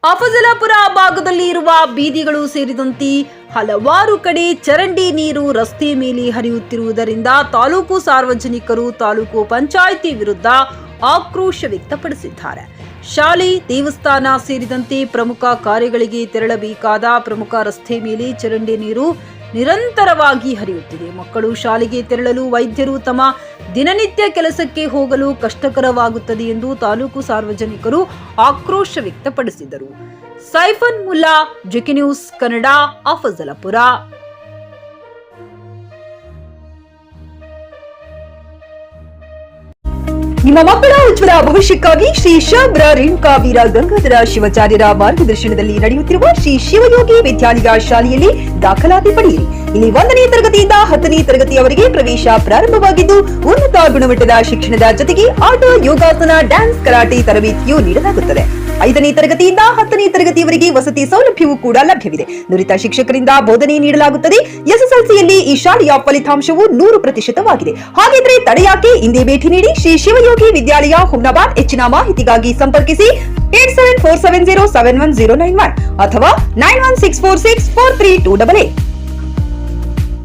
ಅಫಜಲಪುರ ಭಾಗದಲ್ಲಿ ಇರುವ ಬೀದಿಗಳು ಸೇರಿದಂತೆ ಹಲವಾರು ಕಡೆ ಚರಂಡಿ ನೀರು ರಸ್ತೆ ಮೇಲೆ ಹರಿಯುತ್ತಿರುವುದರಿಂದ ತಾಲೂಕು ಸಾರ್ವಜನಿಕರು ತಾಲೂಕು ಪಂಚಾಯಿತಿ ವಿರುದ್ಧ ಆಕ್ರೋಶ ವ್ಯಕ್ತಪಡಿಸಿದ್ದಾರೆ. ಶಾಲೆ, ದೇವಸ್ಥಾನ ಸೇರಿದಂತೆ ಪ್ರಮುಖ ಕಾರ್ಯಗಳಿಗೆ ತೆರಳಬೇಕಾದ ಪ್ರಮುಖ ರಸ್ತೆ ಮೇಲೆ ಚರಂಡಿ ನೀರು ನಿರಂತರವಾಗಿ ಹರಿಯುತ್ತಿದೆ. ಮಕ್ಕಳು ಶಾಲೆಗೆ ತೆರಳಲು, ವೈದ್ಯರು ತಮ್ಮ ದಿನನಿತ್ಯ ಕೆಲಸಕ್ಕೆ ಹೋಗಲು ಕಷ್ಟಕರವಾಗುತ್ತದೆ ಎಂದು ತಾಲೂಕು ಸಾರ್ವಜನಿಕರು ಆಕ್ರೋಶ ವ್ಯಕ್ತಪಡಿಸಿದರು. Saifan Mulla, GK news Kannada, Afzalpur. ನಿಮ್ಮ ಮಕ್ಕಳ ಉಜ್ವಲ ಭವಿಷ್ಯಕ್ಕಾಗಿ ಶ್ರೀ ಶಬರ ರೇಣುಕಾ ವೀರ ಗಂಗಾಧರ ಶಿವಾಚಾರ್ಯರ ಮಾರ್ಗದರ್ಶನದಲ್ಲಿ ನಡೆಯುತ್ತಿರುವ ಶ್ರೀ ಶಿವಯೋಗಿ ವಿದ್ಯಾಲಯ ಶಾಲೆಯಲ್ಲಿ ದಾಖಲಾತಿ ಪಡೆಯಿರಿ. ಇಲ್ಲಿ 1ನೇ ತರಗತಿಯಿಂದ 10ನೇ ತರಗತಿಯವರೆಗೆ ಪ್ರವೇಶ ಪ್ರಾರಂಭವಾಗಿದ್ದು, ಉನ್ನತ ಗುಣಮಟ್ಟದ ಶಿಕ್ಷಣದ ಜೊತೆಗೆ ಆಟ, ಯೋಗಾಸನ, ಡ್ಯಾನ್ಸ್, ಕರಾಟೆ ತರಬೇತಿಯೂ ನೀಡಲಾಗುತ್ತದೆ. 5ನೇ ತರಗತಿಯಿಂದ 10ನೇ ತರಗತಿಯವರೆಗೆ ವಸತಿ ಸೌಲಭ್ಯವೂ ಕೂಡ ಲಭ್ಯವಿದೆ. ನುರಿತ ಶಿಕ್ಷಕರಿಂದ ಬೋಧನೆ ನೀಡಲಾಗುತ್ತದೆ. ಎಸ್ಎಸ್ಎಲ್ಸಿಯಲ್ಲಿ ಈ ಶಾಲೆಯ ಫಲಿತಾಂಶವು 100%ವಾಗಿದೆ. ಹಾಗಿದ್ರೆ ತಡೆಯಾಕೆ? ಇಂದೇ ಭೇಟಿ ನೀಡಿ ಶ್ರೀ ಶಿವಯೋಗಿ ವಿದ್ಯಾಲಯ, ಹುಮ್ನಾಬಾದ್. ಹೆಚ್ಚಿನ ಮಾಹಿತಿಗಾಗಿ ಸಂಪರ್ಕಿಸಿ 8747071091 ಅಥವಾ 9164643288.